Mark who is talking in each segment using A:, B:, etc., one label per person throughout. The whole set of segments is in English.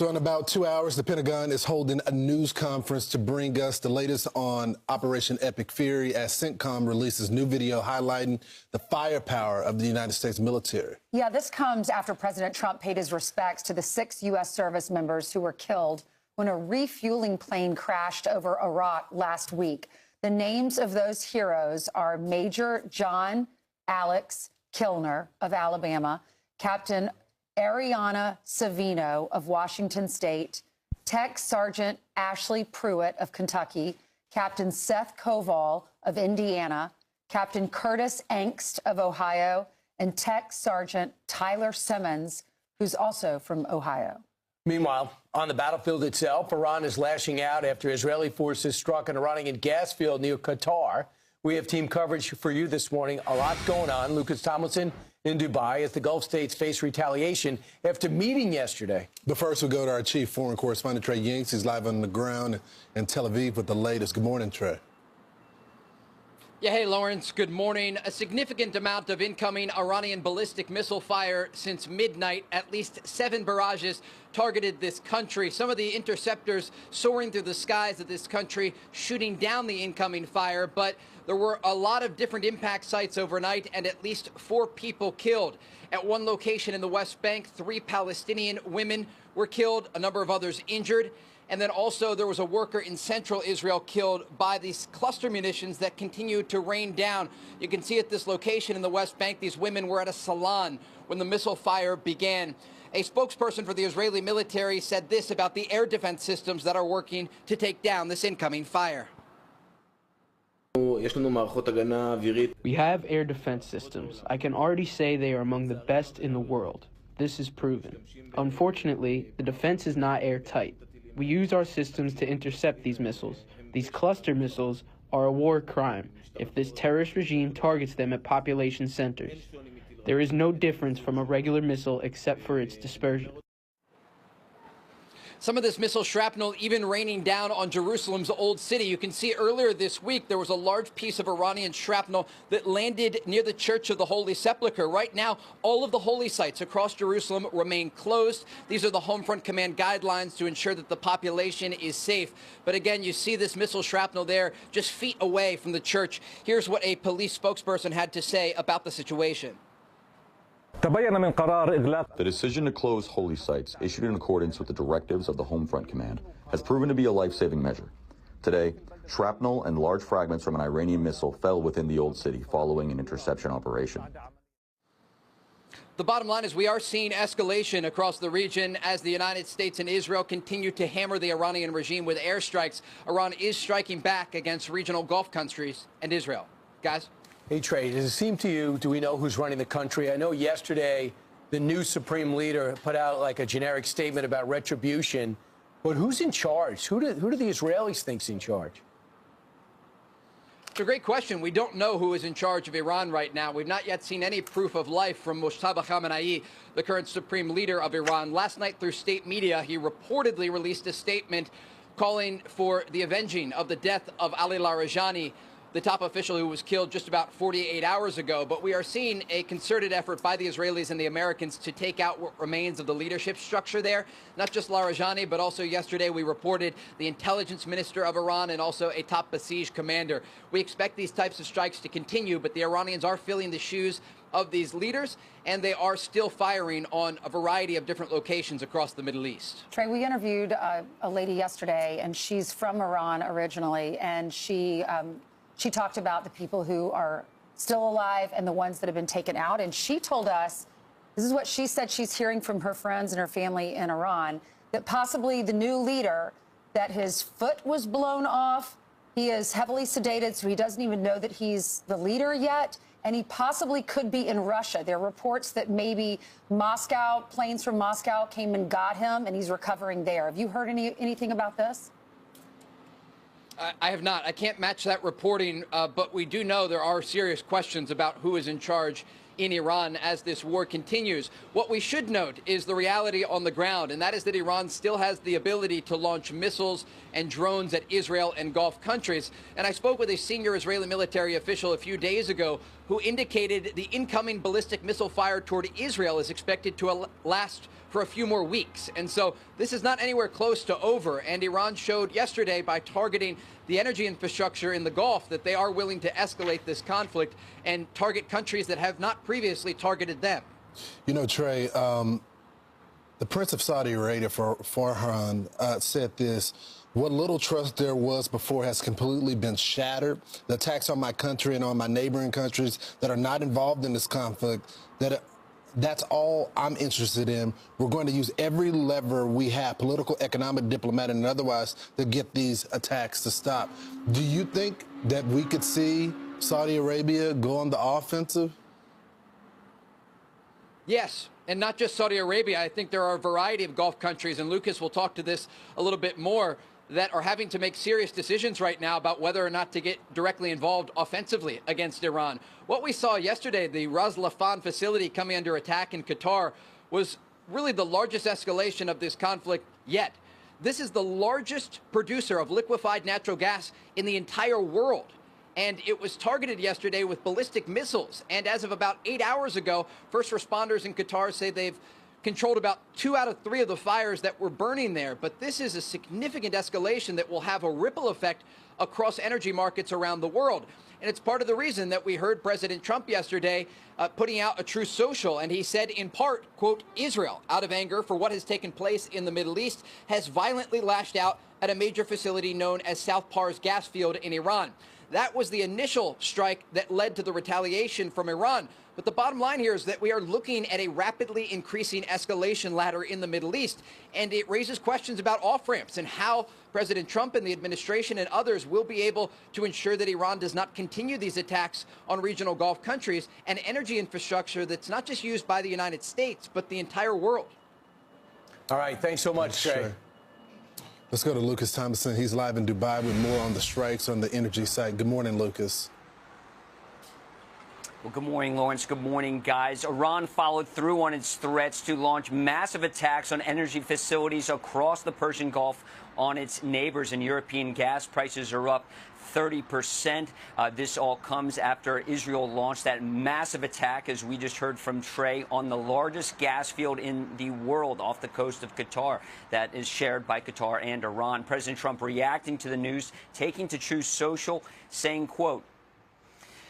A: So in about 2 hours, the Pentagon is holding a news conference to bring us the latest on Operation Epic Fury as CENTCOM releases new video highlighting the firepower of the United States military.
B: Yeah, this comes after President Trump paid his respects to the 6 U.S. service members who were killed when a refueling plane crashed over Iraq last week. The names of those heroes are Major John Alex Kilner of Alabama, Captain Ariana Savino of Washington State, Tech Sergeant Ashley Pruitt of Kentucky, Captain Seth Koval of Indiana, Captain Curtis Angst of Ohio, and Tech Sergeant Tyler Simmons, who's also from Ohio.
C: Meanwhile, on the battlefield itself, Iran is lashing out after Israeli forces struck an Iranian gas field near Qatar. We have team coverage for you this morning. A lot going on. Lucas Tomlinson in Dubai as the Gulf states face retaliation after meeting yesterday.
A: But first, we go to our chief foreign correspondent, Trey Yingst. He's live on the ground in Tel Aviv with the latest. Good morning, Trey.
D: Yeah, hey, Lawrence, good morning. A significant amount of incoming Iranian ballistic missile fire since midnight. At least 7 barrages targeted this country. Some of the interceptors soaring through the skies of this country, shooting down the incoming fire. But there were a lot of different impact sites overnight and at least 4 people killed. At one location in the West Bank, 3 Palestinian women were killed, a number of others injured. And then also there was a worker in central Israel killed by these cluster munitions that continue to rain down. You can see at this location in the West Bank, these women were at a salon when the missile fire began. A spokesperson for the Israeli military said this about the air defense systems that are working to take down this incoming fire.
E: We have air defense systems. I can already say they are among the best in the world. This is proven. Unfortunately, the defense is not airtight. We use our systems to intercept these missiles. These cluster missiles are a war crime if this terrorist regime targets them at population centers. There is no difference from a regular missile except for its dispersion.
D: Some of this missile shrapnel even raining down on Jerusalem's Old City. You can see earlier this week there was a large piece of Iranian shrapnel that landed near the Church of the Holy Sepulchre. Right now, all of the holy sites across Jerusalem remain closed. These are the Homefront Command guidelines to ensure that the population is safe. But again, you see this missile shrapnel there just feet away from the church. Here's what a police spokesperson had to say about the situation.
F: The decision to close holy sites, issued in accordance with the directives of the Homefront Command, has proven to be a life-saving measure. Today, shrapnel and large fragments from an Iranian missile fell within the Old City following an interception operation.
D: The bottom line is we are seeing escalation across the region as the United States and Israel continue to hammer the Iranian regime with airstrikes. Iran is striking back against regional Gulf countries and Israel. Guys?
C: Hey, Trey, does it seem to you, do we know who's running the country? I know yesterday the new supreme leader put out like a generic statement about retribution, but who's in charge? Who do the Israelis think's in charge?
D: It's a great question. We don't know who is in charge of Iran right now. We've not yet seen any proof of life from Mojtaba Khamenei, the current supreme leader of Iran. Last night through state media, he reportedly released a statement calling for the avenging of the death of Ali Larijani, the top official who was killed just about 48 hours ago. But we are seeing a concerted effort by the Israelis and the Americans to take out what remains of the leadership structure there. Not just Larijani, but also yesterday we reported the intelligence minister of Iran and also a top Basij commander. We expect these types of strikes to continue, but the Iranians are filling the shoes of these leaders, and they are still firing on a variety of different locations across the Middle East.
B: Trey, we interviewed a lady yesterday, and she's from Iran originally, and she talked about the people who are still alive and the ones that have been taken out. And she told us, this is what she said she's hearing from her friends and her family in Iran, that possibly the new leader, that his foot was blown off. He is heavily sedated, so he doesn't even know that he's the leader yet. And he possibly could be in Russia. There are reports that maybe Moscow, planes from Moscow came and got him, and he's recovering there. Have you heard anything about this?
D: I have not. I can't match that reporting, but we do know there are serious questions about who is in charge in Iran as this war continues. What we should note is the reality on the ground, and that is that Iran still has the ability to launch missiles and drones at Israel and Gulf countries. And I spoke with a senior Israeli military official a few days ago who indicated the incoming ballistic missile fire toward Israel is expected to last for a few more weeks. And so this is not anywhere close to over. And Iran showed yesterday by targeting the energy infrastructure in the Gulf that they are willing to escalate this conflict and target countries that have not previously targeted them.
A: You know, Trey, the Prince of Saudi Arabia, Farhan, said this: what little trust there was before has completely been shattered. The attacks on my country and on my neighboring countries that are not involved in this conflict, that's all I'm interested in. We're going to use every lever we have, political, economic, diplomatic, and otherwise, to get these attacks to stop. Do you think that we could see Saudi Arabia go on the offensive?
D: Yes, and not just Saudi Arabia. I think there are a variety of Gulf countries, and Lucas will talk to this a little bit more, that are having to make serious decisions right now about whether or not to get directly involved offensively against Iran. What we saw yesterday, the Ras Laffan facility coming under attack in Qatar, was really the largest escalation of this conflict yet. This is the largest producer of liquefied natural gas in the entire world. And it was targeted yesterday with ballistic missiles. And as of about 8 hours ago, first responders in Qatar say they've controlled about 2 out of 3 of the fires that were burning there. But this is a significant escalation that will have a ripple effect across energy markets around the world. And it's part of the reason that we heard President Trump yesterday putting out a truce social. And he said, in part, quote, Israel, out of anger for what has taken place in the Middle East, has violently lashed out at a major facility known as South Pars gas field in Iran. That was the initial strike that led to the retaliation from Iran. But the bottom line here is that we are looking at a rapidly increasing escalation ladder in the Middle East. And it raises questions about off-ramps and how President Trump and the administration and others will be able to ensure that Iran does not continue these attacks on regional Gulf countries and energy infrastructure that's not just used by the United States, but the entire world.
C: All right, thanks so much, Trey.
A: Sure. Let's go to Lucas Thomason. He's live in Dubai with more on the strikes on the energy site. Good morning, Lucas.
G: Well, good morning, Lawrence. Good morning, guys. Iran followed through on its threats to launch massive attacks on energy facilities across the Persian Gulf on its neighbors, and European gas prices are up 30%. This all comes after Israel launched that massive attack, as we just heard from Trey, on the largest gas field in the world off the coast of Qatar that is shared by Qatar and Iran. President Trump reacting to the news, taking to Truth Social, saying, quote,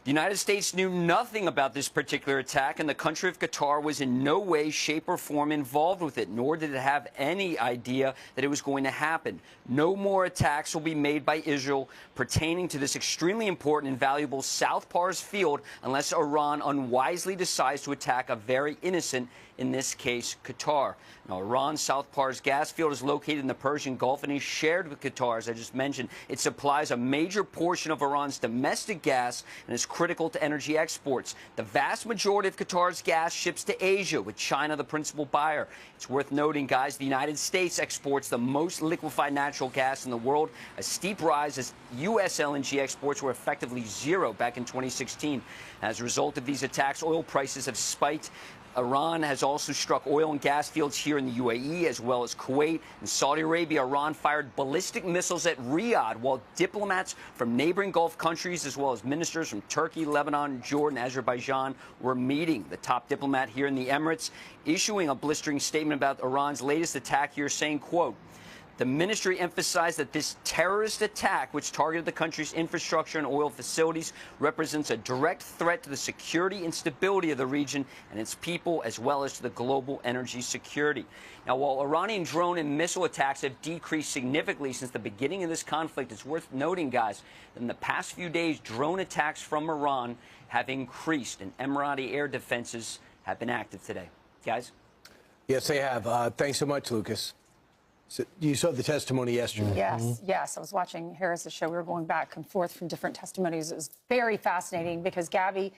G: the United States knew nothing about this particular attack, and the country of Qatar was in no way, shape, or form involved with it, nor did it have any idea that it was going to happen. No more attacks will be made by Israel pertaining to this extremely important and valuable South Pars field unless Iran unwisely decides to attack a very innocent, in this case, Qatar. Now, Iran's South Pars gas field is located in the Persian Gulf and is shared with Qatar, as I just mentioned. It supplies a major portion of Iran's domestic gas and is critical to energy exports. The vast majority of Qatar's gas ships to Asia, with China the principal buyer. It's worth noting, guys, the United States exports the most liquefied natural gas in the world, a steep rise as U.S. LNG exports were effectively zero back in 2016. As a result of these attacks, oil prices have spiked. Iran has also struck oil and gas fields here in the UAE, as well as Kuwait and Saudi Arabia. Iran fired ballistic missiles at Riyadh, while diplomats from neighboring Gulf countries, as well as ministers from Turkey, Lebanon, Jordan, Azerbaijan, were meeting. The top diplomat here in the Emirates issuing a blistering statement about Iran's latest attack here, saying, quote, the ministry emphasized that this terrorist attack, which targeted the country's infrastructure and oil facilities, represents a direct threat to the security and stability of the region and its people, as well as to the global energy security. Now, while Iranian drone and missile attacks have decreased significantly since the beginning of this conflict, it's worth noting, guys, that in the past few days, drone attacks from Iran have increased, and Emirati air defenses have been active today. Guys?
C: Yes, they have. Thanks so much, Lucas. So you saw the testimony yesterday.
B: Yes, yes. I was watching Harris's show. We were going back and forth from different testimonies. It was very fascinating because Tulsi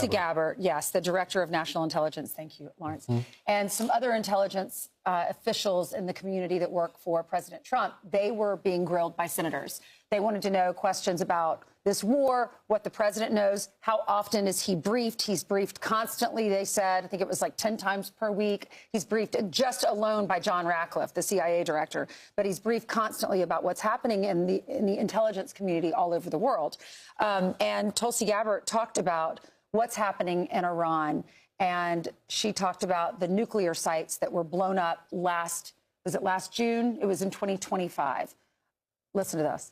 B: Gabbard, yes, the director of national intelligence, thank you, Lawrence, and some other intelligence officials in the community that work for President Trump, they were being grilled by senators. They wanted to know questions about this war, what the president knows. How often is he briefed? He's briefed constantly, they said. I think it was like 10 times per week. He's briefed just alone by John Ratcliffe, the CIA director. But he's briefed constantly about what's happening in the intelligence community all over the world. And Tulsi Gabbard talked about what's happening in Iran. And she talked about the nuclear sites that were blown up last June? It was in 2025. Listen to this.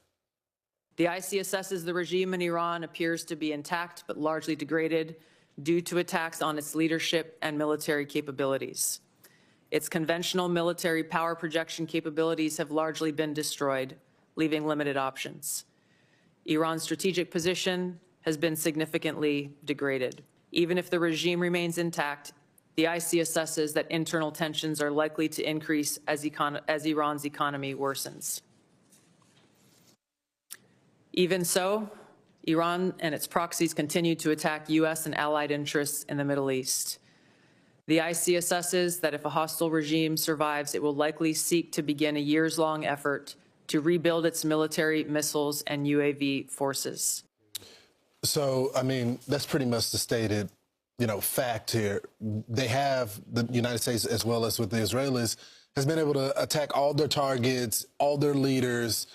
H: The IC assesses the regime in Iran appears to be intact but largely degraded due to attacks on its leadership and military capabilities. Its conventional military power projection capabilities have largely been destroyed, leaving limited options. Iran's strategic position has been significantly degraded. Even if the regime remains intact, the IC assesses that internal tensions are likely to increase as Iran's economy worsens. Even so, Iran and its proxies continue to attack U.S. and allied interests in the Middle East. The IC assesses that if a hostile regime survives, it will likely seek to begin a years-long effort to rebuild its military, missiles, and UAV forces.
A: So, I mean, that's pretty much the stated, fact here. They have, the United States, as well as with the Israelis, has been able to attack all their targets, all their leaders.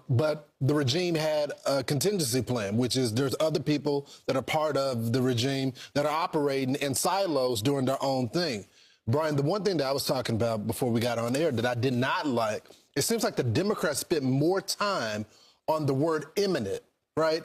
A: But the regime had a contingency plan, which is there's other people that are part of the regime that are operating in silos doing their own thing. Brian, the one thing that I was talking about before we got on air that I did not like, it seems like the Democrats spent more time on the word imminent, right?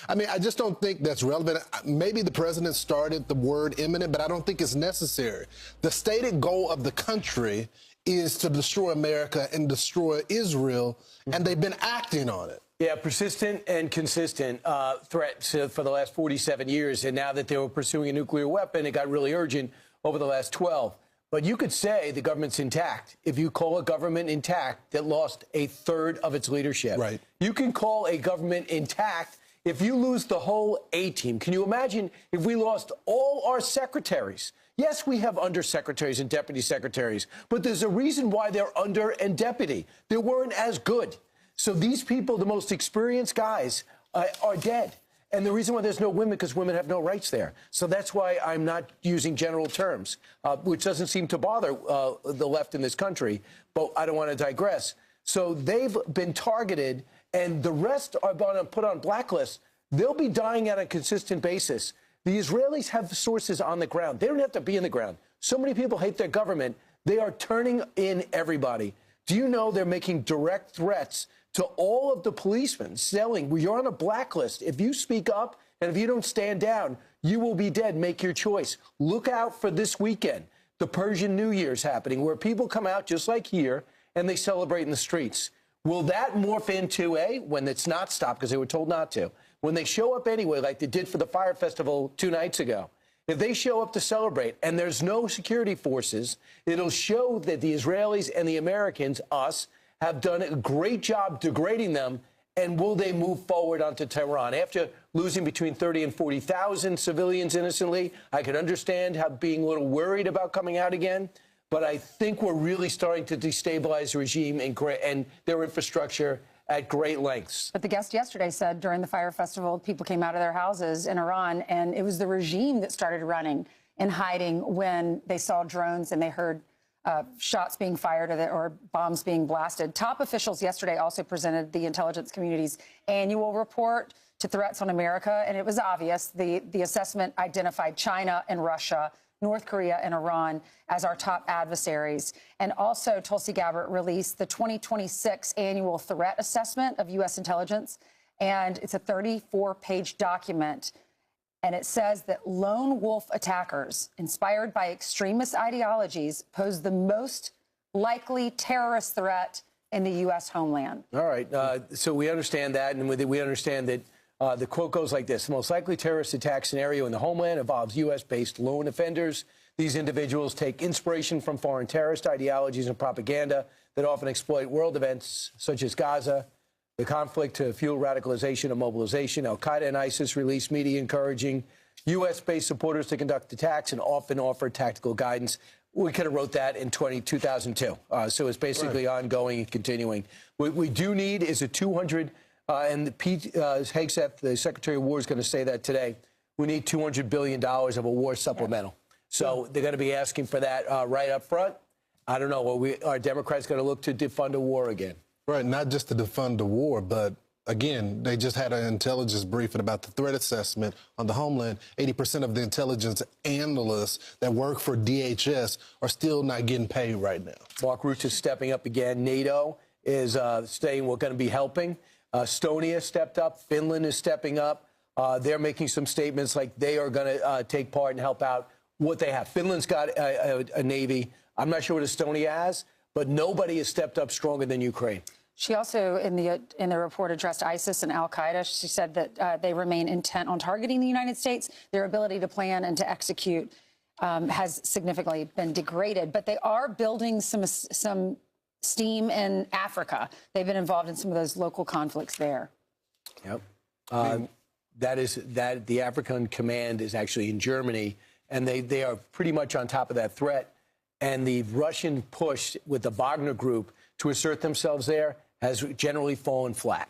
A: I mean, I just don't think that's relevant. Maybe the president started the word imminent, but I don't think it's necessary. The stated goal of the country is to destroy America and destroy Israel, and they've been acting on it.
C: Yeah, persistent and consistent threats for the last 47 years. And now that they were pursuing a nuclear weapon, it got really urgent over the last 12. But you could say the government's intact if you call a government intact that lost a third of its leadership.
A: Right.
C: You can call a government intact if you lose the whole A-team. Can you imagine if we lost all our secretaries? Yes, we have undersecretaries and deputy secretaries, but there's a reason why they're under and deputy. They weren't as good. So these people, the most experienced guys, are dead. And the reason why there's no women, because women have no rights there. So that's why I'm not using general terms, which doesn't seem to bother the left in this country. But I don't want to digress. So they've been targeted, and the rest are put on blacklists. They'll be dying on a consistent basis. The Israelis have sources on the ground. They don't have to be in the ground. So many people hate their government. They are turning in everybody. Do you know they're making direct threats to all of the policemen selling? You're on a blacklist. If you speak up and if you don't stand down, you will be dead. Make your choice. Look out for this weekend. The Persian New Year's happening, where people come out just like here and they celebrate in the streets. Will that morph into when it's not stopped because they were told not to? When they show up anyway, like they did for the Fire Festival 2 nights ago, if they show up to celebrate and there's no security forces, it'll show that the Israelis and the Americans, us, have done a great job degrading them. And will they move forward onto Tehran? After losing between 30 and 40,000 civilians innocently, I can understand being a little worried about coming out again. But I think we're really starting to destabilize the regime and their infrastructure at great lengths.
B: But the guest yesterday said during the Fire Festival, people came out of their houses in Iran, and it was the regime that started running and hiding when they saw drones and they heard shots being fired or bombs being blasted. Top officials yesterday also presented the intelligence community's annual report to threats on America, and it was obvious. The assessment identified China and Russia, North Korea and Iran as our top adversaries. And also, Tulsi Gabbard released the 2026 annual threat assessment of U.S. intelligence. And it's a 34-page document. And it says that lone wolf attackers inspired by extremist ideologies pose the most likely terrorist threat in the U.S. homeland.
C: All right. So we understand that. And we understand that the quote goes like this: the most likely terrorist attack scenario in the homeland involves U.S.-based lone offenders. These individuals take inspiration from foreign terrorist ideologies and propaganda that often exploit world events such as Gaza, the conflict to fuel radicalization and mobilization. Al-Qaeda and ISIS release media encouraging U.S.-based supporters to conduct attacks and often offer tactical guidance. We could have wrote that in 2002. So it's basically ongoing and continuing. What we do need is a $200 And Pete Hegseth, the Secretary of War, is going to say that today. We need $200 billion of a war supplemental. So they're going to be asking for that right up front. I don't know. Are Democrats going to look to defund a war again?
A: Right, not just to defund the war, but again, they just had an intelligence briefing about the threat assessment on the homeland. 80% of the intelligence analysts that work for DHS are still not getting paid right now.
C: Mark Rutte is stepping up again. NATO is saying we're going to be helping. Estonia stepped up. Finland is stepping up. They're making some statements like they are going to take part and help out what they have. Finland's got a Navy. I'm not sure what Estonia has, but nobody has stepped up stronger than Ukraine.
B: She also, in the report, addressed ISIS and al-Qaeda. She said that they remain intent on targeting the United States. Their ability to plan and to execute has significantly been degraded. But they are building some steam in Africa. They've been involved in some of those local conflicts there.
C: Yep. The African command is actually in Germany, and they are pretty much on top of that threat. And the Russian push with the Wagner Group to assert themselves there has generally fallen flat.